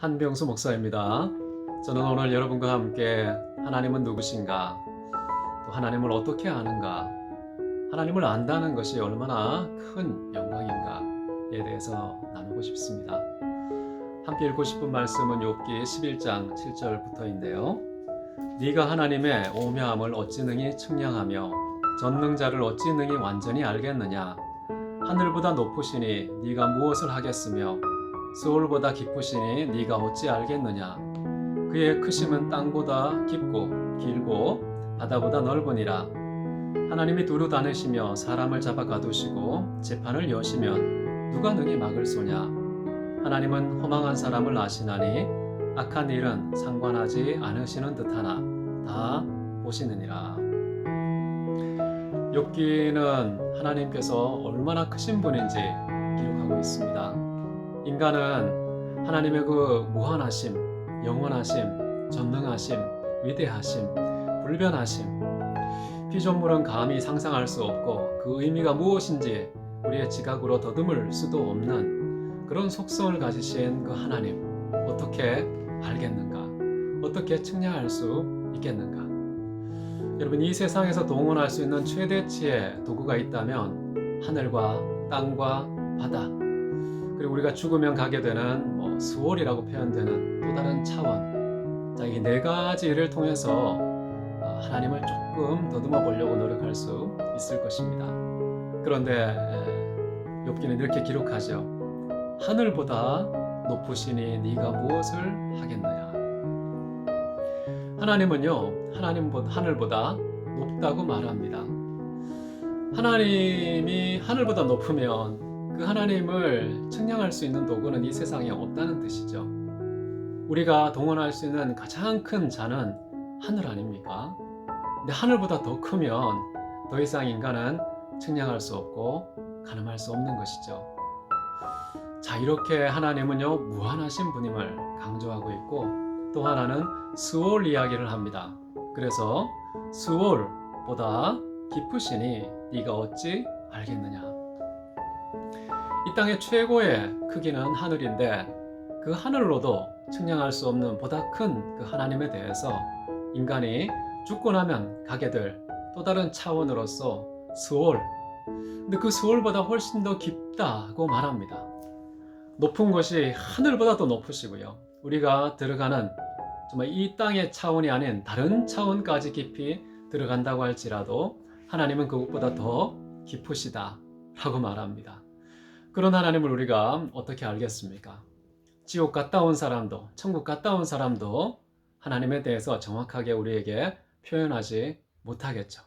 한병수 목사입니다. 저는 오늘 여러분과 함께 하나님은 누구신가, 또 하나님을 어떻게 아는가, 하나님을 안다는 것이 얼마나 큰 영광인가에 대해서 나누고 싶습니다. 함께 읽고 싶은 말씀은 욥기 11장 7절부터인데요. 네가 하나님의 오묘함을 어찌 능히 측량하며 전능자를 어찌 능히 완전히 알겠느냐. 하늘보다 높으시니 네가 무엇을 하겠으며 스올보다 깊으시니 네가 어찌 알겠느냐. 그의 크심은 땅보다 깊고 길고 바다보다 넓으니라. 하나님이 두루 다니시며 사람을 잡아 가두시고 재판을 여시면 누가 능히 막을 소냐. 하나님은 허망한 사람을 아시나니 악한 일은 상관하지 않으시는 듯하나 다 보시느니라. 욥기는 하나님께서 얼마나 크신 분인지 기록하고 있습니다. 인간은 하나님의 그 무한하심, 영원하심, 전능하심, 위대하심, 불변하심, 피조물은 감히 상상할 수 없고 그 의미가 무엇인지 우리의 지각으로 더듬을 수도 없는 그런 속성을 가지신 그 하나님, 어떻게 알겠는가? 어떻게 측량할 수 있겠는가? 여러분, 이 세상에서 동원할 수 있는 최대치의 도구가 있다면 하늘과 땅과 바다, 그리고 우리가 죽으면 가게 되는 스월이라고 표현되는 또 다른 차원, 자, 이 네 가지를 통해서 하나님을 조금 더듬어 보려고 노력할 수 있을 것입니다. 그런데 욥기는 이렇게 기록하죠. 하늘보다 높으시니 네가 무엇을 하겠느냐. 하나님은요, 하늘보다 높다고 말합니다. 하나님이 하늘보다 높으면 그 하나님을 측량할 수 있는 도구는 이 세상에 없다는 뜻이죠. 우리가 동원할 수 있는 가장 큰 자는 하늘 아닙니까? 근데 하늘보다 더 크면 더 이상 인간은 측량할 수 없고 가늠할 수 없는 것이죠. 자, 이렇게 하나님은요, 무한하신 분임을 강조하고 있고, 또 하나는 스올 이야기를 합니다. 그래서 스올보다 깊으시니 네가 어찌 알겠느냐. 이 땅의 최고의 크기는 하늘인데 그 하늘로도 측량할 수 없는 보다 큰 그 하나님에 대해서 인간이 죽고 나면 가게 될 또 다른 차원으로서 스올, 근데 그 스올보다 훨씬 더 깊다고 말합니다. 높은 곳이 하늘보다 더 높으시고요, 우리가 들어가는 정말 이 땅의 차원이 아닌 다른 차원까지 깊이 들어간다고 할지라도 하나님은 그것보다 더 깊으시다 라고 말합니다. 그런 하나님을 우리가 어떻게 알겠습니까? 지옥 갔다 온 사람도, 천국 갔다 온 사람도 하나님에 대해서 정확하게 우리에게 표현하지 못하겠죠.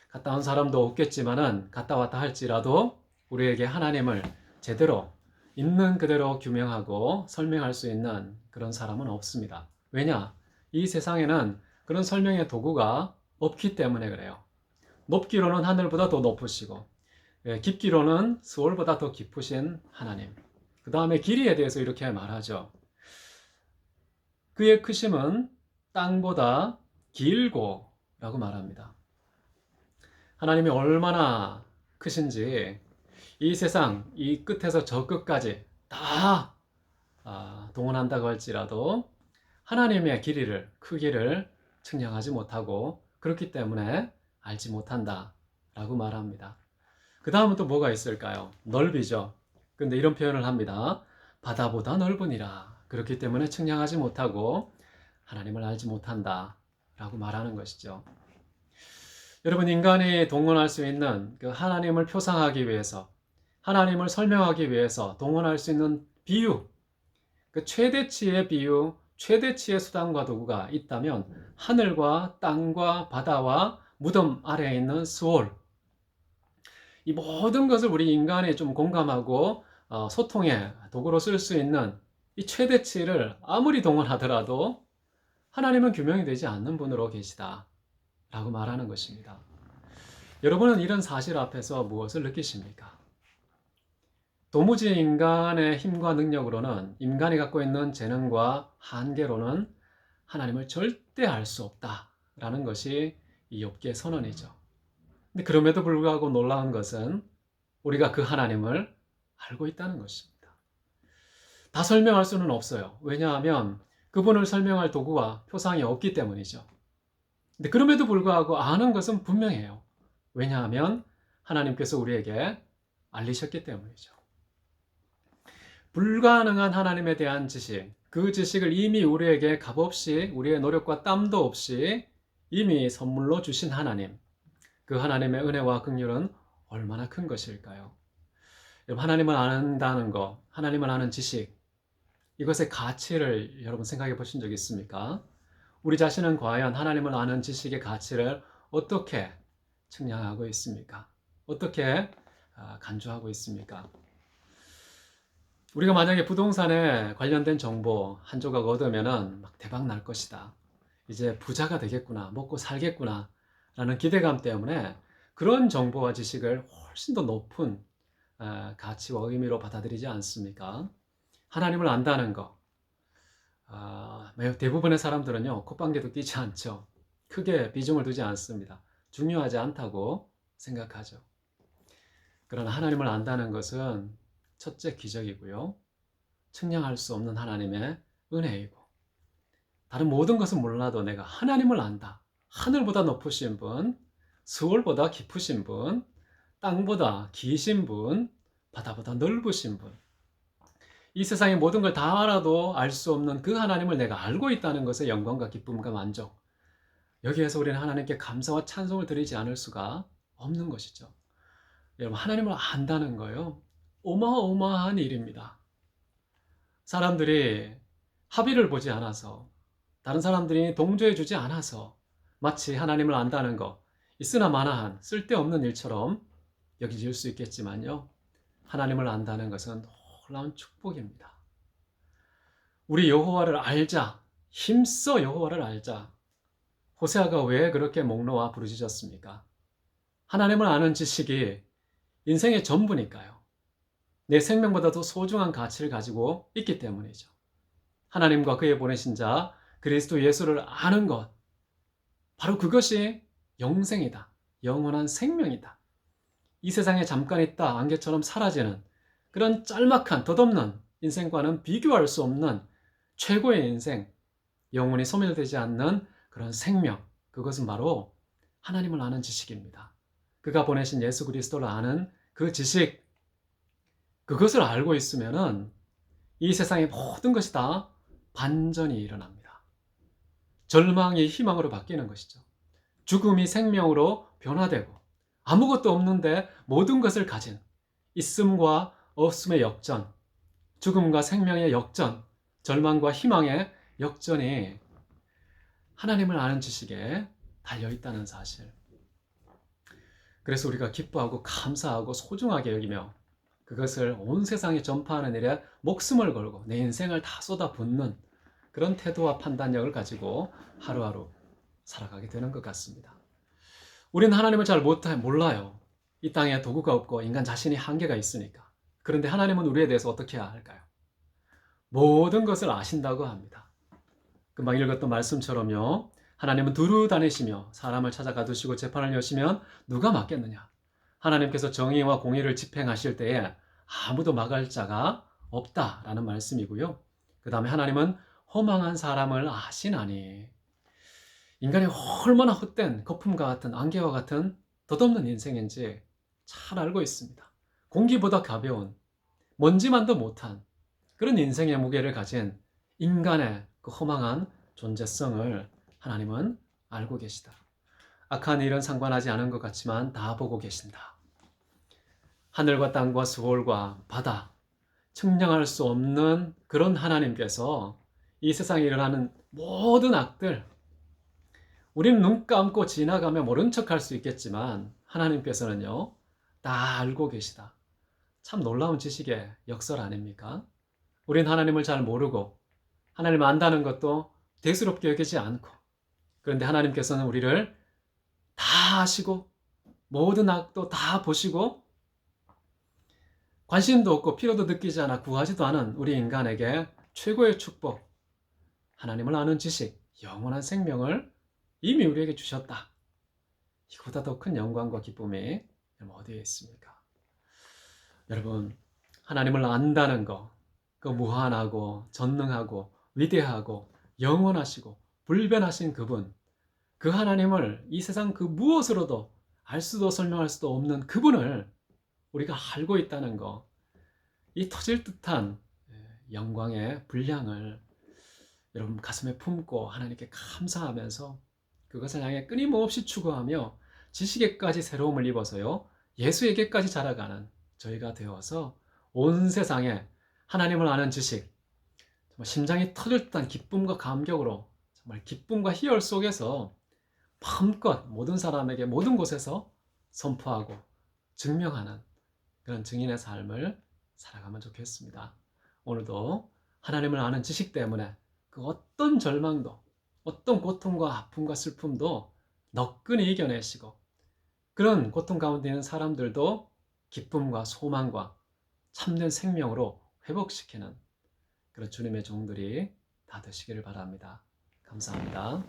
갔다 온 사람도 없겠지만은 갔다 왔다 할지라도 우리에게 하나님을 제대로 있는 그대로 규명하고 설명할 수 있는 그런 사람은 없습니다. 왜냐? 이 세상에는 그런 설명의 도구가 없기 때문에 그래요. 높기로는 하늘보다 더 높으시고, 깊기로는 스월보다 더 깊으신 하나님. 그 다음에 길이에 대해서 이렇게 말하죠. 그의 크심은 땅보다 길고 라고 말합니다. 하나님이 얼마나 크신지 이 세상 이 끝에서 저 끝까지 다 동원한다고 할지라도 하나님의 길이를, 크기를 측량하지 못하고 그렇기 때문에 알지 못한다 라고 말합니다. 그 다음은 또 뭐가 있을까요? 넓이죠. 근데 이런 표현을 합니다. 바다보다 넓으니라. 그렇기 때문에 측량하지 못하고 하나님을 알지 못한다 라고 말하는 것이죠. 여러분, 인간이 동원할 수 있는 그 하나님을 표상하기 위해서, 하나님을 설명하기 위해서 동원할 수 있는 비유, 그 최대치의 비유, 최대치의 수단과 도구가 있다면 하늘과 땅과 바다와 무덤 아래에 있는 스월, 이 모든 것을 우리 인간이 좀 공감하고 소통의 도구로 쓸 수 있는 이 최대치를 아무리 동원하더라도 하나님은 규명이 되지 않는 분으로 계시다 라고 말하는 것입니다. 여러분은 이런 사실 앞에서 무엇을 느끼십니까? 도무지 인간의 힘과 능력으로는, 인간이 갖고 있는 재능과 한계로는 하나님을 절대 알 수 없다라는 것이 이 욥기의 선언이죠. 근데 그럼에도 불구하고 놀라운 것은 우리가 그 하나님을 알고 있다는 것입니다. 다 설명할 수는 없어요. 왜냐하면 그분을 설명할 도구와 표상이 없기 때문이죠. 근데 그럼에도 불구하고 아는 것은 분명해요. 왜냐하면 하나님께서 우리에게 알리셨기 때문이죠. 불가능한 하나님에 대한 지식, 그 지식을 이미 우리에게 값없이 우리의 노력과 땀도 없이 이미 선물로 주신 하나님, 그 하나님의 은혜와 긍휼은 얼마나 큰 것일까요? 여러분, 하나님을 안다는 것, 하나님을 아는 지식, 이것의 가치를 여러분 생각해 보신 적 있습니까? 우리 자신은 과연 하나님을 아는 지식의 가치를 어떻게 측량하고 있습니까? 어떻게 간주하고 있습니까? 우리가 만약에 부동산에 관련된 정보 한 조각 얻으면은 막 대박 날 것이다. 이제 부자가 되겠구나, 먹고 살겠구나, 라는 기대감 때문에 그런 정보와 지식을 훨씬 더 높은 가치와 의미로 받아들이지 않습니까? 하나님을 안다는 것. 대부분의 사람들은요, 콧방귀도 끼지 않죠. 크게 비중을 두지 않습니다. 중요하지 않다고 생각하죠. 그러나 하나님을 안다는 것은 첫째 기적이고요. 측량할 수 없는 하나님의 은혜이고, 다른 모든 것은 몰라도 내가 하나님을 안다. 하늘보다 높으신 분, 스월보다 깊으신 분, 땅보다 기신 분, 바다보다 넓으신 분. 이 세상의 모든 걸 다 알아도 알 수 없는 그 하나님을 내가 알고 있다는 것의 영광과 기쁨과 만족. 여기에서 우리는 하나님께 감사와 찬송을 드리지 않을 수가 없는 것이죠. 여러분, 하나님을 안다는 거요, 어마어마한 일입니다. 사람들이 합의를 보지 않아서, 다른 사람들이 동조해 주지 않아서 마치 하나님을 안다는 것, 있으나마나한 쓸데없는 일처럼 여겨질 수 있겠지만요, 하나님을 안다는 것은 놀라운 축복입니다. 우리 여호와를 알자, 힘써 여호와를 알자. 호세아가 왜 그렇게 목 놓아 부르짖었습니까? 하나님을 아는 지식이 인생의 전부니까요. 내 생명보다도 소중한 가치를 가지고 있기 때문이죠. 하나님과 그의 보내신 자 그리스도 예수를 아는 것, 바로 그것이 영생이다. 영원한 생명이다. 이 세상에 잠깐 있다 안개처럼 사라지는 그런 짤막한 덧없는 인생과는 비교할 수 없는 최고의 인생, 영원히 소멸되지 않는 그런 생명, 그것은 바로 하나님을 아는 지식입니다. 그가 보내신 예수 그리스도를 아는 그 지식, 그것을 알고 있으면은 이 세상의 모든 것이 다 반전이 일어납니다. 절망이 희망으로 바뀌는 것이죠. 죽음이 생명으로 변화되고, 아무것도 없는데 모든 것을 가진 있음과 없음의 역전, 죽음과 생명의 역전, 절망과 희망의 역전이 하나님을 아는 지식에 달려있다는 사실. 그래서 우리가 기뻐하고 감사하고 소중하게 여기며 그것을 온 세상에 전파하는 일에 목숨을 걸고 내 인생을 다 쏟아붓는 그런 태도와 판단력을 가지고 하루하루 살아가게 되는 것 같습니다. 우리는 하나님을 잘 몰라요. 이 땅에 도구가 없고 인간 자신이 한계가 있으니까. 그런데 하나님은 우리에 대해서 어떻게 할까요? 모든 것을 아신다고 합니다. 금방 읽었던 말씀처럼요. 하나님은 두루 다니시며 사람을 찾아 가두시고 재판을 여시면 누가 막겠느냐? 하나님께서 정의와 공의를 집행하실 때에 아무도 막을 자가 없다라는 말씀이고요. 그 다음에 하나님은 허망한 사람을 아시나니. 인간이 얼마나 헛된 거품과 같은 안개와 같은 덧없는 인생인지 잘 알고 있습니다. 공기보다 가벼운, 먼지만도 못한 그런 인생의 무게를 가진 인간의 그 허망한 존재성을 하나님은 알고 계시다. 악한 일은 상관하지 않은 것 같지만 다 보고 계신다. 하늘과 땅과 수월과 바다, 측량할 수 없는 그런 하나님께서 이 세상에 일어나는 모든 악들, 우리는 눈 감고 지나가며 모른 척할 수 있겠지만 하나님께서는요, 다 알고 계시다. 참 놀라운 지식의 역설 아닙니까? 우린 하나님을 잘 모르고 하나님을 안다는 것도 대수롭게 여기지 않고, 그런데 하나님께서는 우리를 다 아시고 모든 악도 다 보시고 관심도 없고 필요도 느끼지 않아 구하지도 않은 우리 인간에게 최고의 축복, 하나님을 아는 지식, 영원한 생명을 이미 우리에게 주셨다. 이보다 더 큰 영광과 기쁨이 어디에 있습니까? 여러분, 하나님을 안다는 것, 그 무한하고 전능하고 위대하고 영원하시고 불변하신 그분, 그 하나님을 이 세상 그 무엇으로도 알 수도 설명할 수도 없는 그분을 우리가 알고 있다는 거, 이 터질 듯한 영광의 분량을 여러분 가슴에 품고 하나님께 감사하면서 그것을 향해 끊임없이 추구하며 지식에까지 새로움을 입어서요, 예수에게까지 자라가는 저희가 되어서 온 세상에 하나님을 아는 지식, 정말 심장이 터질 듯한 기쁨과 감격으로 정말 기쁨과 희열 속에서 마음껏 모든 사람에게 모든 곳에서 선포하고 증명하는 그런 증인의 삶을 살아가면 좋겠습니다. 오늘도 하나님을 아는 지식 때문에 그 어떤 절망도, 어떤 고통과 아픔과 슬픔도 너끈히 이겨내시고, 그런 고통 가운데 있는 사람들도 기쁨과 소망과 참된 생명으로 회복시키는 그런 주님의 종들이 다 되시기를 바랍니다. 감사합니다.